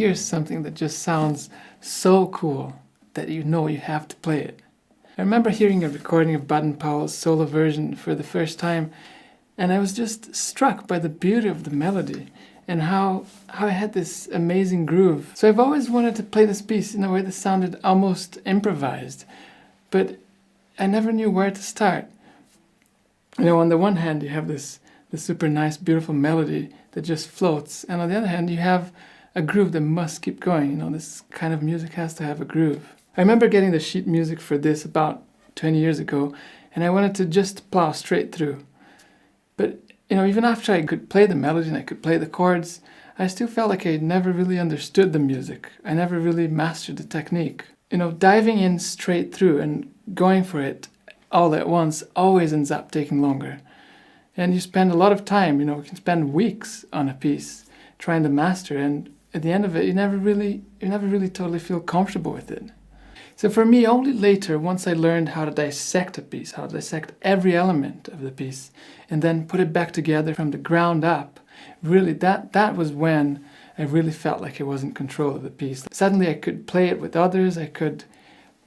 hear something that just sounds so cool that you know you have to play it. I remember hearing a recording of Baden Powell's solo version for the first time, and I was just struck by the beauty of the melody and how it had this amazing groove. So I've always wanted to play this piece in a way that sounded almost improvised, but I never knew where to start. You know, on the one hand, you have this super nice, beautiful melody that just floats, and on the other hand, you have a groove that must keep going. You know, this kind of music has to have a groove. I remember getting the sheet music for this about 20 years ago, and I wanted to just plow straight through. But, you know, even after I could play the melody and I could play the chords, I still felt like I never really understood the music. I never really mastered the technique. You know, diving in straight through and going for it all at once always ends up taking longer. And you spend a lot of time, you know, you can spend weeks on a piece trying to master, and at the end of it, you never really totally feel comfortable with it. So for me, only later, once I learned how to dissect a piece, how to dissect every element of the piece, and then put it back together from the ground up, really, that was when I really felt like I was in control of the piece. Suddenly I could play it with others, I could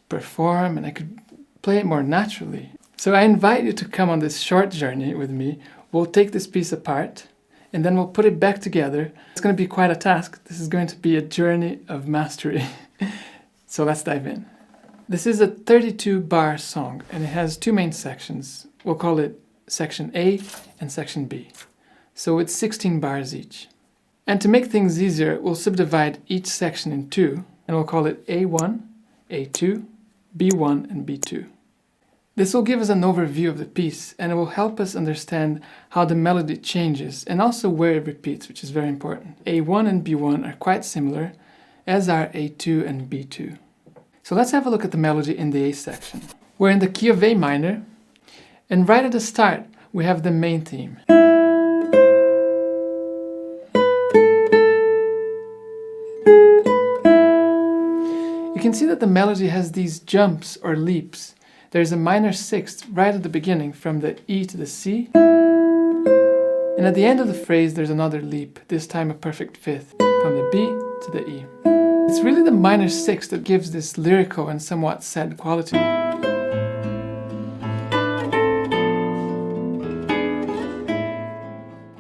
perform, and I could play it more naturally. So I invite you to come on this short journey with me. We'll take this piece apart, and then we'll put it back together. It's going to be quite a task. This is going to be a journey of mastery. So let's dive in. This is a 32-bar song, and it has two main sections. We'll call it section A and section B. So it's 16 bars each. And to make things easier, we'll subdivide each section in two, and we'll call it A1, A2, B1, and B2. This will give us an overview of the piece, and it will help us understand how the melody changes and also where it repeats, which is very important. A1 and B1 are quite similar, as are A2 and B2. So let's have a look at the melody in the A section. We're in the key of A minor, and right at the start, we have the main theme. You can see that the melody has these jumps or leaps. There's a minor sixth right at the beginning from the E to the C, and at the end of the phrase there's another leap, this time a perfect fifth, from the B to the E. It's really the minor sixth that gives this lyrical and somewhat sad quality.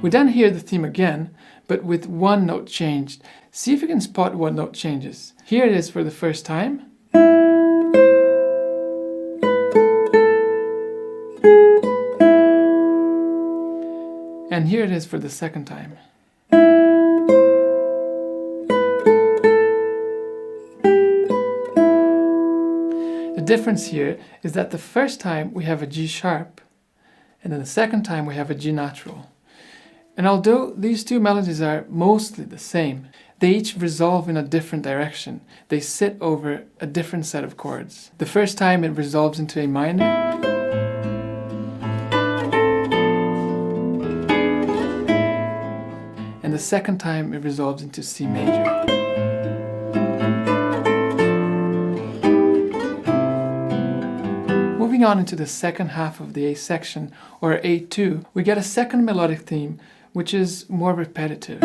We then hear the theme again, but with one note changed. See if you can spot what note changes. Here it is for the first time. And here it is for the second time. The difference here is that the first time we have a G sharp, and then the second time we have a G natural. And although these two melodies are mostly the same, they each resolve in a different direction. They sit over a different set of chords. The first time it resolves into A minor, and the second time it resolves into C major. Moving on into the second half of the A section, or A2, we get a second melodic theme, which is more repetitive.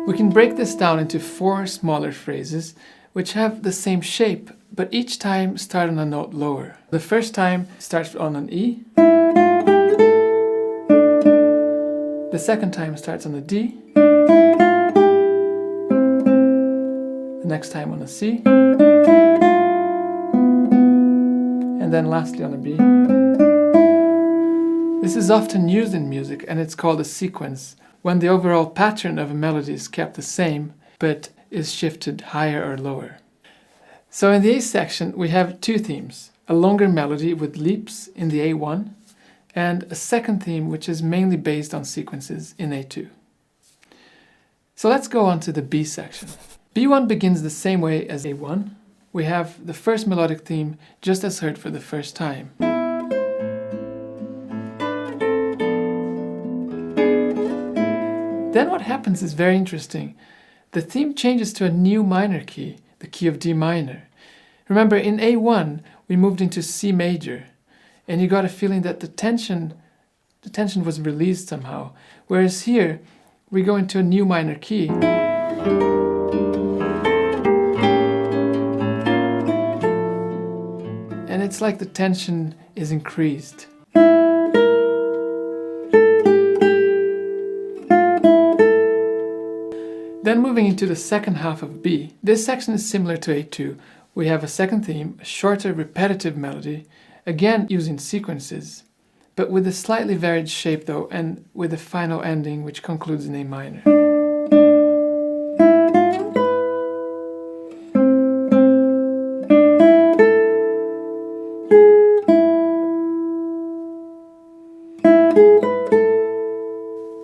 We can break this down into 4 smaller phrases, which have the same shape, but each time start on a note lower. The first time starts on an E. The second time starts on a D. The next time on a C. And then lastly on a B. This is often used in music, and it's called a sequence, when the overall pattern of a melody is kept the same, but is shifted higher or lower. So in the A section, we have 2 themes, a longer melody with leaps in the A1, and a second theme which is mainly based on sequences in A2. So let's go on to the B section. B1 begins the same way as A1. We have the first melodic theme just as heard for the first time. Then what happens is very interesting. the theme changes to a new minor key, the key of D minor. Remember, in A1, we moved into C major, and you got a feeling that the tension was released somehow. Whereas here, we go into a new minor key. And it's like the tension is increased. Then moving into the second half of B. This section is similar to A2. We have a second theme, a shorter repetitive melody, again using sequences, but with a slightly varied shape though, and with a final ending which concludes in A minor.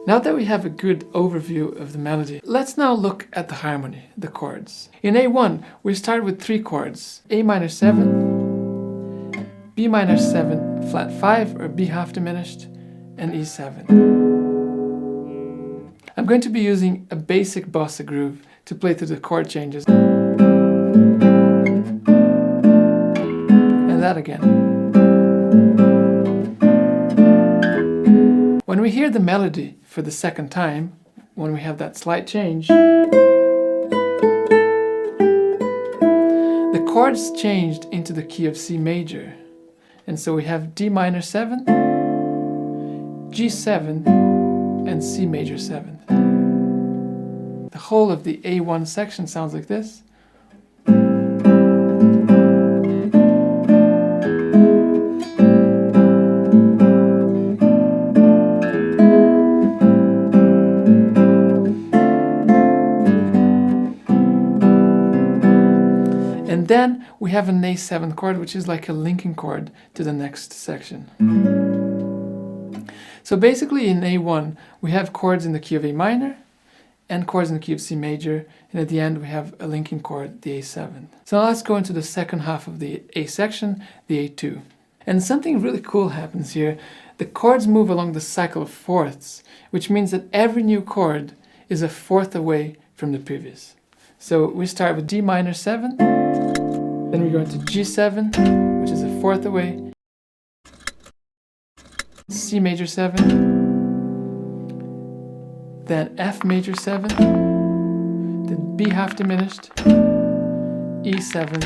Now that we have a good overview of the melody, let's now look at the harmony, the chords. In A1, we start with 3 chords: A minor 7, B minor 7 flat 5 or B half diminished, and E7. I'm going to be using a basic bossa groove to play through the chord changes. And that again. When we hear the melody for the second time, when we have that slight change, the chords changed into the key of C major. And so we have D minor 7, G7, and C major 7. The whole of the A1 section sounds like this. And then we have an A7 chord, which is like a linking chord to the next section. So basically in A1, we have chords in the key of A minor and chords in the key of C major, and at the end we have a linking chord, the A7. So now let's go into the second half of the A section, the A2. And something really cool happens here. The chords move along the cycle of fourths, which means that every new chord is a fourth away from the previous. So we start with D minor 7, then we go into G7, which is a fourth away, C major 7, then F major 7, then B half diminished, E7,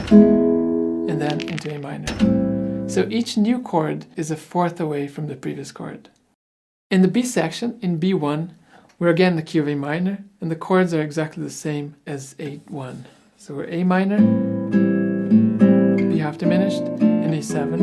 and then into A minor. So each new chord is a fourth away from the previous chord. In the B section, in B1, we're again in the key of A minor, and the chords are exactly the same as A1. So we're A minor, B half diminished, and A7.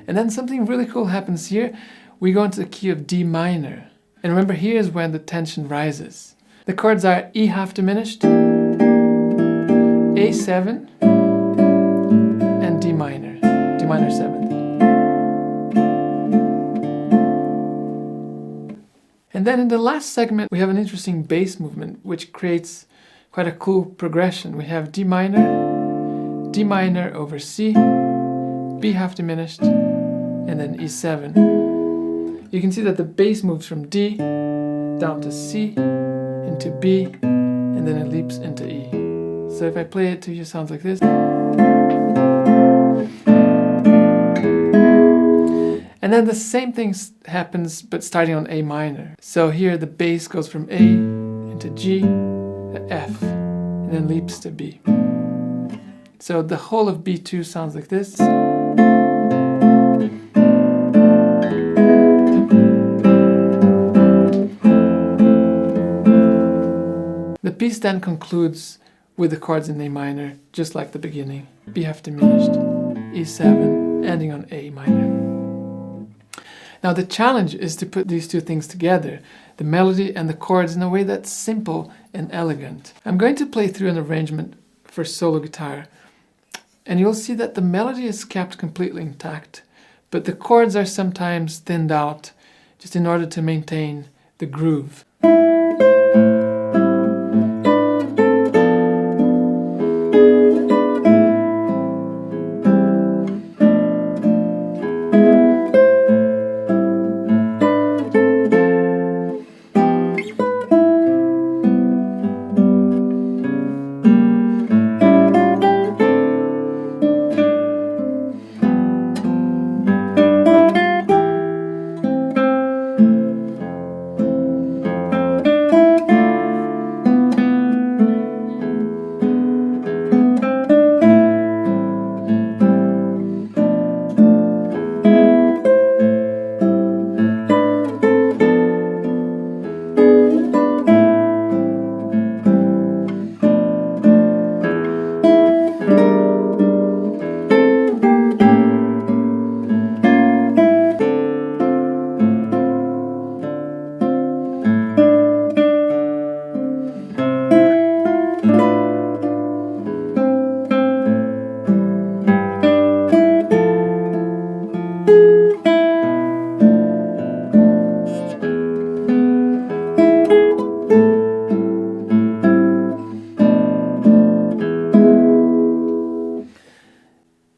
And then something really cool happens here. We go into the key of D minor. And remember, here is when the tension rises. The chords are E half diminished, A7, and D minor 7th. And then in the last segment, we have an interesting bass movement, which creates quite a cool progression. We have D minor over C, B half diminished, and then E7. You can see that the bass moves from D down to C, into B, and then it leaps into E. So if I play it to you, it sounds like this. And then the same thing happens, but starting on A minor. So here the bass goes from A into G to F, and then leaps to B. So the whole of B2 sounds like this. The piece then concludes with the chords in A minor, just like the beginning. B half diminished, E7, ending on A minor. Now the challenge is to put these two things together, the melody and the chords, in a way that's simple and elegant. I'm going to play through an arrangement for solo guitar, and you'll see that the melody is kept completely intact, but the chords are sometimes thinned out just in order to maintain the groove.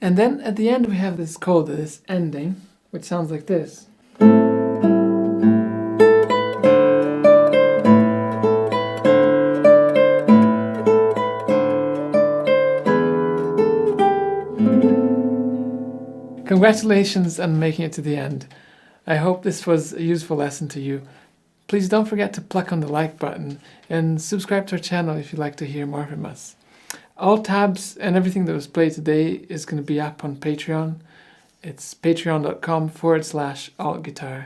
And then at the end we have this coda, this ending, which sounds like this. Congratulations on making it to the end. I hope this was a useful lesson to you. Please don't forget to pluck on the like button and subscribe to our channel if you'd like to hear more from us. All tabs and everything that was played today is going to be up on Patreon. It's patreon.com/altguitar.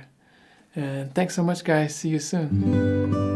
And thanks so much, guys. See you soon.